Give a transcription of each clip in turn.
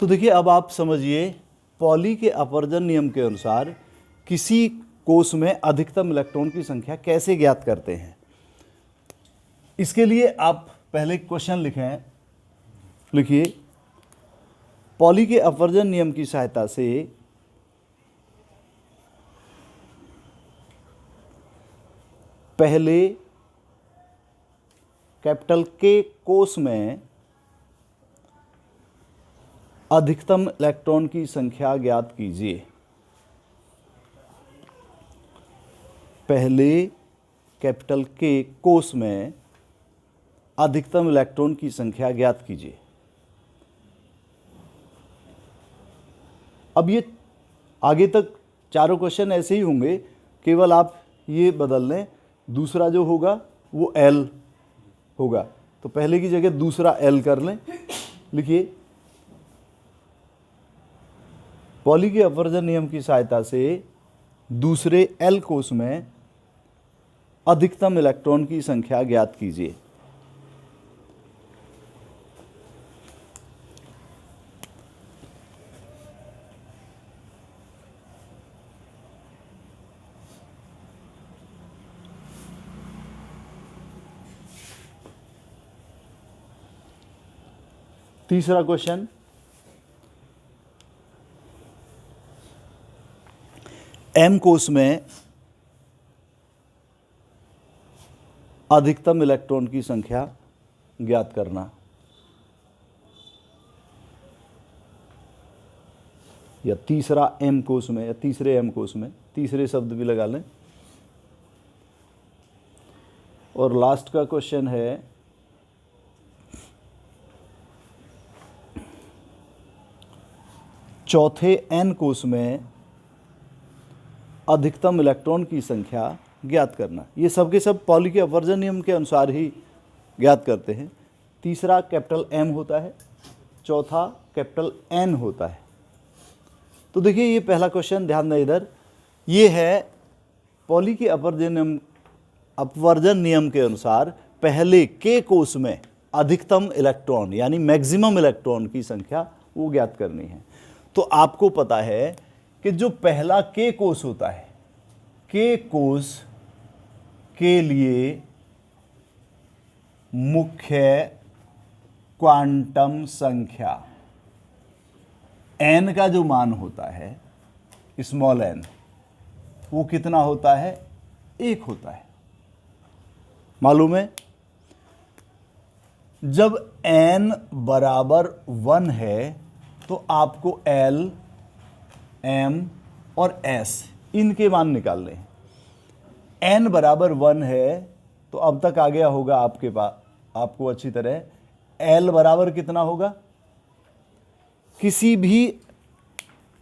तो देखिए, अब आप समझिए पॉली के अपवर्जन नियम के अनुसार किसी कोश में अधिकतम इलेक्ट्रॉन की संख्या कैसे ज्ञात करते हैं। इसके लिए आप पहले क्वेश्चन लिखें। लिखिए, पॉली के अपवर्जन नियम की सहायता से पहले कैपिटल के कोश में अधिकतम इलेक्ट्रॉन की संख्या ज्ञात कीजिए। पहले कैपिटल के कोश में अधिकतम इलेक्ट्रॉन की संख्या ज्ञात कीजिए। अब ये आगे तक चारों क्वेश्चन ऐसे ही होंगे, केवल आप ये बदल लें, दूसरा जो होगा वो L होगा, तो पहले की जगह दूसरा L कर लें। लिखिए, पॉली के अपवर्जन नियम की सहायता से दूसरे L कोश में अधिकतम इलेक्ट्रॉन की संख्या ज्ञात कीजिए। तीसरा क्वेश्चन, M कोश में अधिकतम इलेक्ट्रॉन की संख्या ज्ञात करना। या तीसरा M कोश में, या तीसरे M कोश में, तीसरे शब्द भी लगा लें। और लास्ट का क्वेश्चन है, चौथे N कोश में अधिकतम इलेक्ट्रॉन की संख्या ज्ञात करना। ये सब के सब पॉली के अपवर्जन नियम के अनुसार ही ज्ञात करते हैं। तीसरा कैपिटल M होता है, चौथा कैपिटल N होता है। तो देखिए, ये पहला क्वेश्चन ध्यान दें इधर, ये है पॉली के अपवर्जन नियम के अनुसार पहले के कोश में अधिकतम इलेक्ट्रॉन यानी मैक्सिमम इलेक्ट्रॉन की संख्या वो ज्ञात करनी है। तो आपको पता है कि जो पहला के कोश होता है, के कोश के लिए मुख्य क्वांटम संख्या n का जो मान होता है, स्मॉल n, वो कितना होता है? 1 होता है। मालूम है, जब n बराबर 1 है तो आपको L, M और S इनके मान निकालने हैं। n बराबर 1 है तो अब तक आ गया होगा आपके पास, आपको अच्छी तरह। L बराबर कितना होगा? किसी भी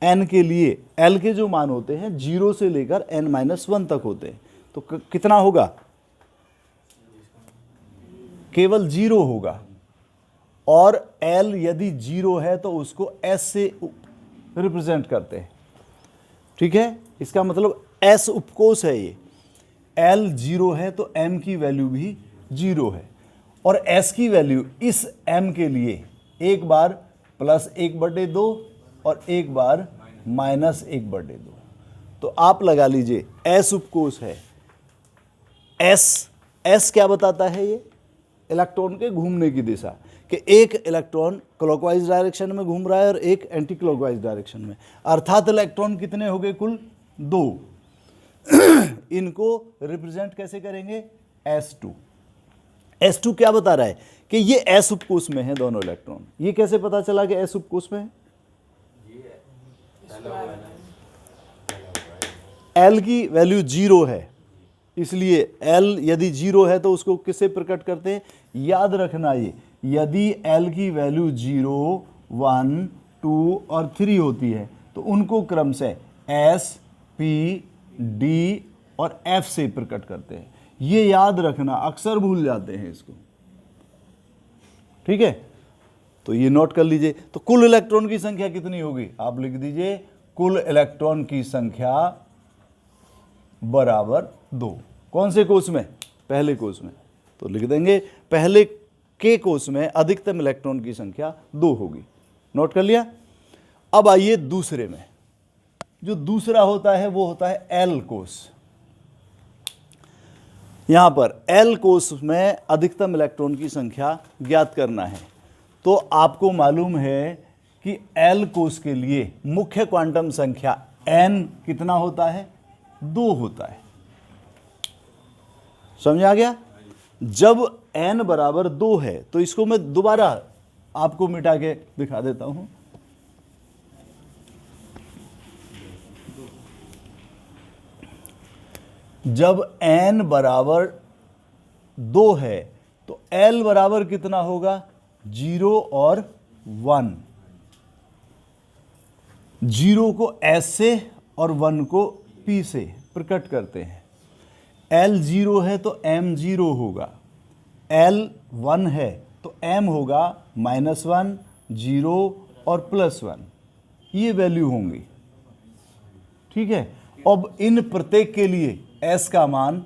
n के लिए L के जो मान होते हैं 0 से लेकर n-1 तक होते हैं, तो कितना होगा? केवल 0 होगा। और L यदि 0 है तो उसको S से रिप्रेजेंट करते हैं। ठीक है, इसका मतलब S उपकोश है ये। L 0 है तो M की वैल्यू भी 0 है, और S की वैल्यू इस M के लिए एक बार +1/2 और एक बार -1/2। तो आप लगा लीजिए S उपकोश है। S क्या बताता है? ये इलेक्ट्रॉन के घूमने की दिशा, कि एक इलेक्ट्रॉन क्लॉकवाइज डायरेक्शन में घूम रहा है और एक एंटी क्लॉकवाइज डायरेक्शन में, अर्थात इलेक्ट्रॉन कितने हो गए? कुल 2। इनको रिप्रेजेंट कैसे करेंगे? S2। S2 क्या बता रहा है? कि ये S उपकोश में है दोनों इलेक्ट्रॉन। ये कैसे पता चला कि S उपकोश में है? L की वैल्यू 0 है, इसलिए L यदि 0 है तो उसको किससे प्रकट करते हैं? याद रखना, ये यदि L की वैल्यू 0, 1, 2 और 3 होती है तो उनको क्रम से S, P, D और F से प्रकट करते हैं। ये याद रखना, अक्सर भूल जाते हैं इसको। ठीक है, तो ये नोट कर लीजिए। तो कुल इलेक्ट्रॉन की संख्या कितनी होगी? आप लिख दीजिए, कुल इलेक्ट्रॉन की संख्या बराबर 2। कौन से कोश में? पहले कोश में। तो लिख देंगे पहले के कोश में अधिकतम इलेक्ट्रॉन की संख्या 2 होगी। नोट कर लिया? अब आइए दूसरे में। जो दूसरा होता है वो होता है एल कोष। यहां पर एल कोष में अधिकतम इलेक्ट्रॉन की संख्या ज्ञात करना है। तो आपको मालूम है कि एल कोष के लिए मुख्य क्वांटम संख्या n कितना होता है? 2 होता है। समझ आ गया? जब n बराबर 2 है तो इसको मैं दोबारा आपको मिटा के दिखा देता हूं। जब n बराबर 2 है तो l बराबर कितना होगा? 0 और 1। 0 को S से और 1 को P से प्रकट करते हैं। L 0 है तो M 0 होगा, L 1 है तो M होगा -1, 0 और +1। ये वैल्यू होंगी। ठीक है। अब इन प्रत्येक के लिए S का मान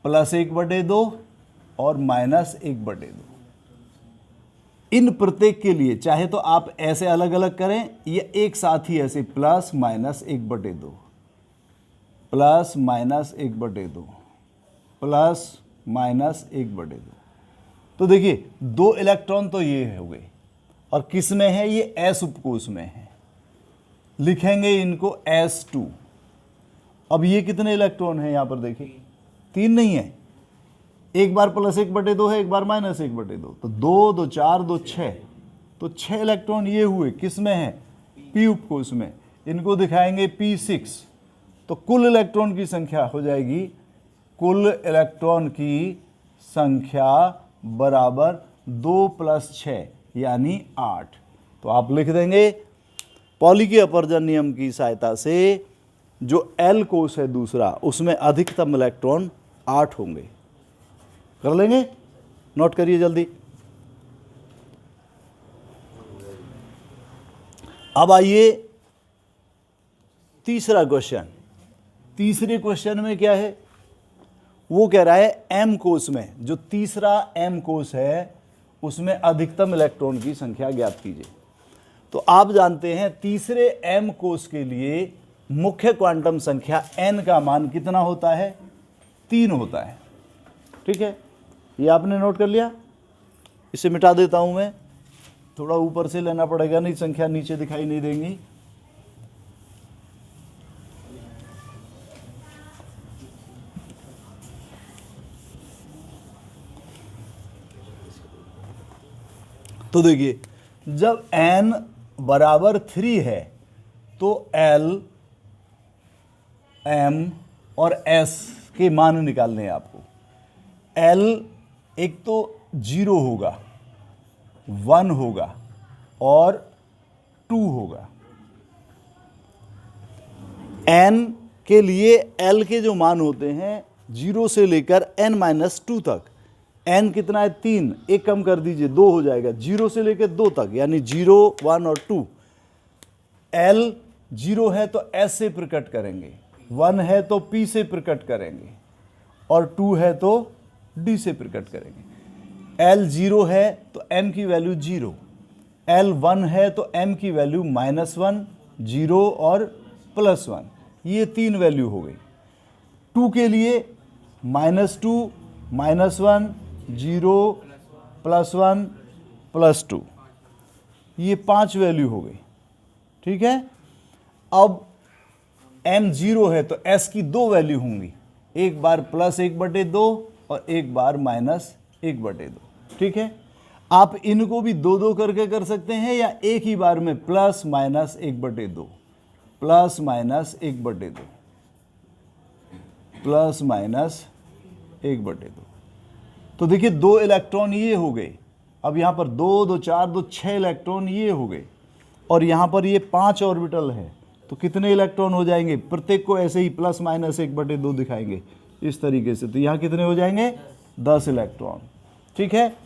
+1/2 और -1/2। इन प्रत्येक के लिए चाहे तो आप ऐसे अलग अलग करें या एक साथ ही ऐसे +-1/2, +-1/2, +-1/2। तो देखिए 2 इलेक्ट्रॉन तो ये हो गए, और किस में है? ये S उपकोष में है। लिखेंगे इनको S2। अब ये कितने इलेक्ट्रॉन हैं? यहां पर देखिए 3 नहीं है, एक बार +1/2 है, एक बार -1/2। तो 2, 2, 4, 2, 6, तो 6 इलेक्ट्रॉन ये हुए। किस में है? P उपकोष में। इनको दिखाएंगे P6। तो कुल इलेक्ट्रॉन की संख्या हो जाएगी, कुल इलेक्ट्रॉन की संख्या बराबर 2 + 6 यानी 8। तो आप लिख देंगे पॉली के अपवर्जन नियम की सहायता से जो एल कोष है दूसरा, उसमें अधिकतम इलेक्ट्रॉन 8 होंगे। कर लेंगे? नोट करिए जल्दी। अब आइए तीसरा क्वेश्चन। तीसरे क्वेश्चन में क्या है? वो कह रहा है एम कोष में, जो तीसरा एम कोष है उसमें अधिकतम इलेक्ट्रॉन की संख्या ज्ञात कीजिए। तो आप जानते हैं तीसरे एम कोष के लिए मुख्य क्वांटम संख्या n का मान कितना होता है? 3 होता है। ठीक है, ये आपने नोट कर लिया। इसे मिटा देता हूं मैं, थोड़ा ऊपर से लेना पड़ेगा, नहीं संख्या नीचे दिखाई नहीं देंगी। तो देखिए जब n बराबर 3 है तो L, M और S के मान निकालने हैं आपको। L एक तो 0 होगा, 1 होगा और 2 होगा। n के लिए L के जो मान होते हैं 0 से लेकर n-2 तक। n कितना है? 3, एक कम कर दीजिए 2 हो जाएगा। 0 से लेकर 2 तक यानी 0, 1 और 2। L 0 है तो S से प्रकट करेंगे, 1 है तो P से प्रकट करेंगे और 2 है तो D से प्रकट करेंगे। L 0 है तो M की वैल्यू 0, L 1 है तो M की वैल्यू -1, 0 और +1। ये 3 वैल्यू हो गई। 2 के लिए -2, -1, 0, +1, +2, ये 5 वैल्यू हो गई। ठीक है। अब M 0 है तो S की 2 वैल्यू होंगी, एक बार +1/2 और एक बार -1/2। ठीक है। आप इनको भी 2-2 करके कर सकते हैं या एक ही बार में +-1/2, +-1/2, +-1/2। तो देखिए 2 इलेक्ट्रॉन ये हो गए। अब यहाँ पर 2, 2, 4, 2, 6 इलेक्ट्रॉन ये हो गए, और यहाँ पर ये 5 ऑर्बिटल है। तो कितने इलेक्ट्रॉन हो जाएंगे? प्रत्येक को ऐसे ही +-1/2 दिखाएंगे इस तरीके से। तो यहाँ कितने हो जाएंगे? 10 इलेक्ट्रॉन। ठीक है।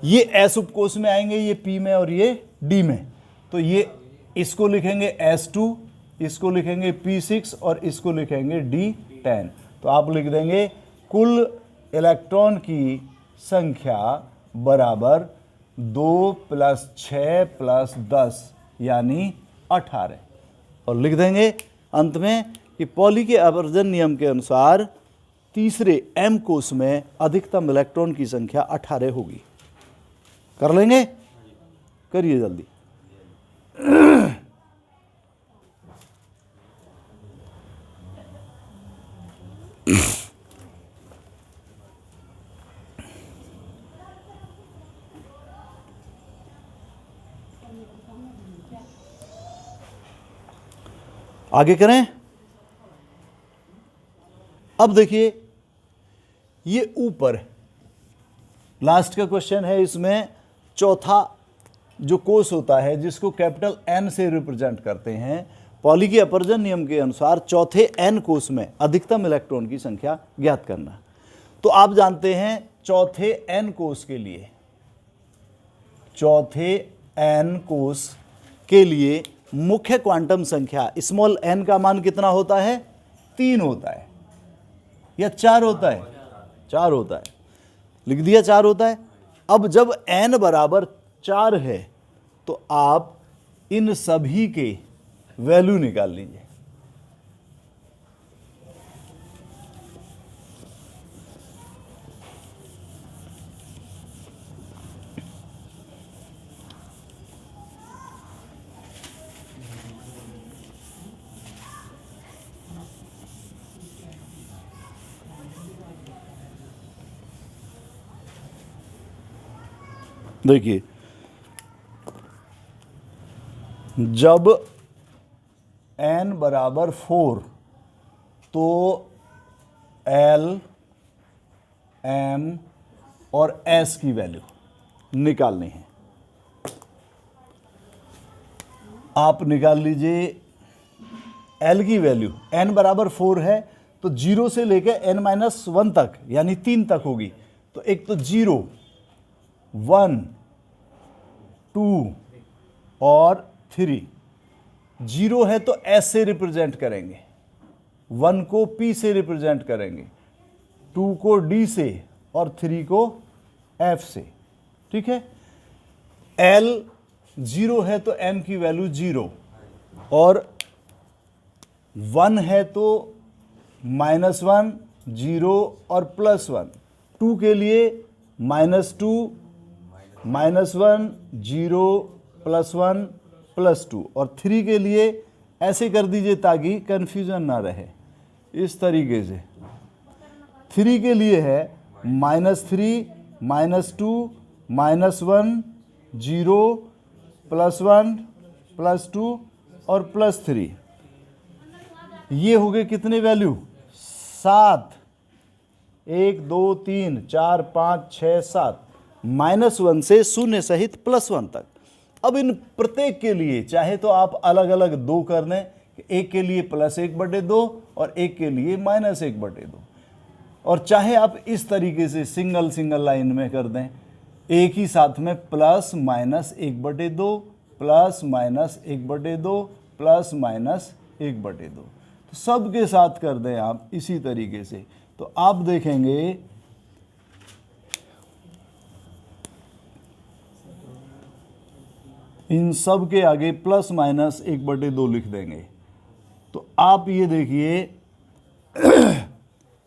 ये S उपकोष में आएंगे, ये P में और ये D में। तो ये इसको लिखेंगे S2, इसको लिखेंगे P6 और इसको लिखेंगे D10। तो आप लिख देंगे कुल इलेक्ट्रॉन की संख्या बराबर 2 + 6 + 10 यानी 18 और लिख देंगे अंत में कि पॉली के आवर्जन नियम के अनुसार तीसरे m कोष में अधिकतम इलेक्ट्रॉन की संख्या 18 होगी। कर लेंगे, करिए जल्दी। आगे करें। अब देखिए ये ऊपर लास्ट का क्वेश्चन है, इसमें चौथा जो कोष होता है जिसको कैपिटल N से रिप्रेजेंट करते हैं, पॉली के अपवर्जन नियम के अनुसार चौथे N कोष में अधिकतम इलेक्ट्रॉन की संख्या ज्ञात करना। तो आप जानते हैं चौथे N कोष के लिए, चौथे N कोष के लिए मुख्य क्वांटम संख्या स्मॉल n का मान कितना होता है? 3 होता है या 4 होता है? 4 होता है, लिख दिया 4 होता है। अब जब n बराबर 4 है तो आप इन सभी के वैल्यू निकाल लीजिए। देखिए जब n बराबर 4 तो L, M और S की वैल्यू निकालनी है। आप निकाल लीजिए L की वैल्यू। n बराबर 4 है तो 0 से लेकर n-1 तक यानी 3 तक होगी। तो एक तो 0, 1, 2 और 3। 0 है तो S से रिप्रेजेंट करेंगे, 1 को P से रिप्रेजेंट करेंगे, 2 को D से और 3 को F से। ठीक है। L 0 है तो M की वैल्यू 0 और 1 है तो -1, 0 और +1। 2 के लिए -2, -1, 0, +1, +2 और 3 के लिए ऐसे कर दीजिए ताकि कन्फ्यूजन ना रहे। इस तरीके से 3 के लिए है -3, -2, -1, 0, +1, +2 और +3। ये हो गए कितने वैल्यू? 7। 1, 2, 3, 4, 5, 6, 7। -1 से 0 सहित +1 तक। अब इन प्रत्येक के लिए चाहे तो आप अलग अलग 2 कर दें, एक के लिए +1/2 और एक के लिए -1/2, और चाहे आप इस तरीके से सिंगल सिंगल लाइन में कर दें, एक ही साथ में +-1/2, +-1/2, +-1/2। तो सब के साथ कर दें आप इसी तरीके से, तो आप देखेंगे इन सब के आगे +-1/2 लिख देंगे। तो आप ये देखिए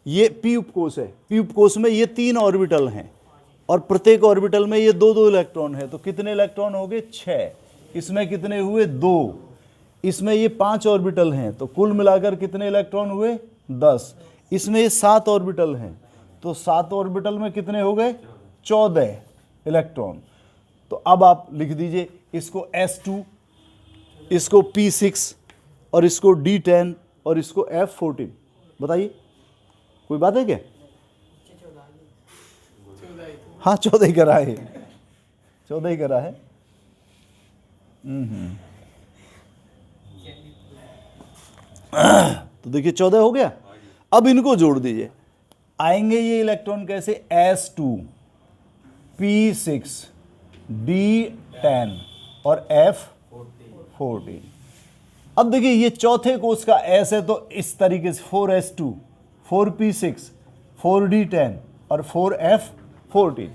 ये p उपकोष है। p उपकोष में ये 3 ऑर्बिटल हैं और प्रत्येक ऑर्बिटल में ये 2-2 इलेक्ट्रॉन है। तो कितने इलेक्ट्रॉन हो गए? 6। इसमें कितने हुए? 2। इसमें ये 5 ऑर्बिटल हैं तो कुल मिलाकर कितने इलेक्ट्रॉन हुए? 10। इसमें ये 7 ऑर्बिटल हैं तो 7 ऑर्बिटल में कितने हो गए? 14 इलेक्ट्रॉन। तो अब आप लिख दीजिए इसको S2, इसको P6 और इसको D10 और इसको F14। बताइए कोई बात है क्या? हाँ 14 ही करा है, 14 ही करा है। तो देखिए 14 हो गया। अब इनको जोड़ दीजिए, आएंगे ये इलेक्ट्रॉन कैसे? S2, P6, D10 और F14। अब देखिए ये चौथे कोष का S है तो इस तरीके से 4s2, 4p6, 4d10 और 4f14।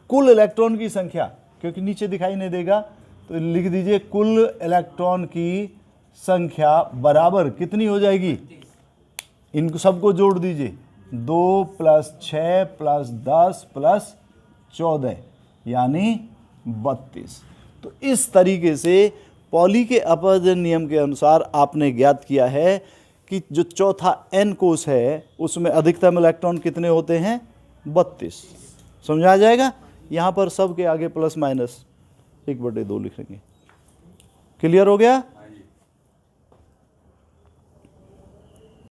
कुल इलेक्ट्रॉन की संख्या, क्योंकि नीचे दिखाई नहीं देगा, तो लिख दीजिए कुल इलेक्ट्रॉन की संख्या बराबर कितनी हो जाएगी, इनको सबको जोड़ दीजिए, 2 + 6 + 10 + 14 यानी 32। तो इस तरीके से पॉली के अपवर्जन नियम के अनुसार आपने ज्ञात किया है कि जो चौथा n कोष है उसमें अधिकतम इलेक्ट्रॉन कितने होते हैं, 32। समझा जाएगा। यहाँ पर सब के आगे +- 1/2 लिखेंगे। क्लियर हो गया।